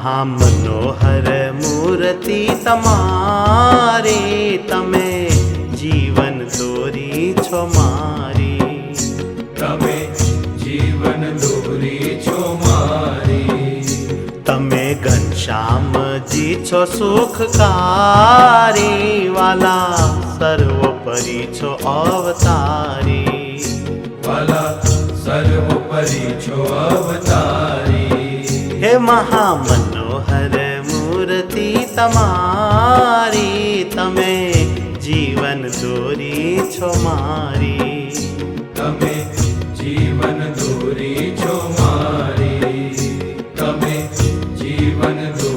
મહામનોહર મૂર્તિ તમારી, તમે જીવન દોરી છો મારી, તમે જીવન દોરી છો મારી. તમે ઘનશ્યામજી છો સુખકારી, વાલા સર્વોપરી છો અવતારી, વાલા સર્વોપરી છો અવતારી. હે મહામનોહર મૂર્તિ તમારી, તમે જીવન દોરી છો મારી, તમે જીવન દોરી છો મારી, તમે જીવન દોરી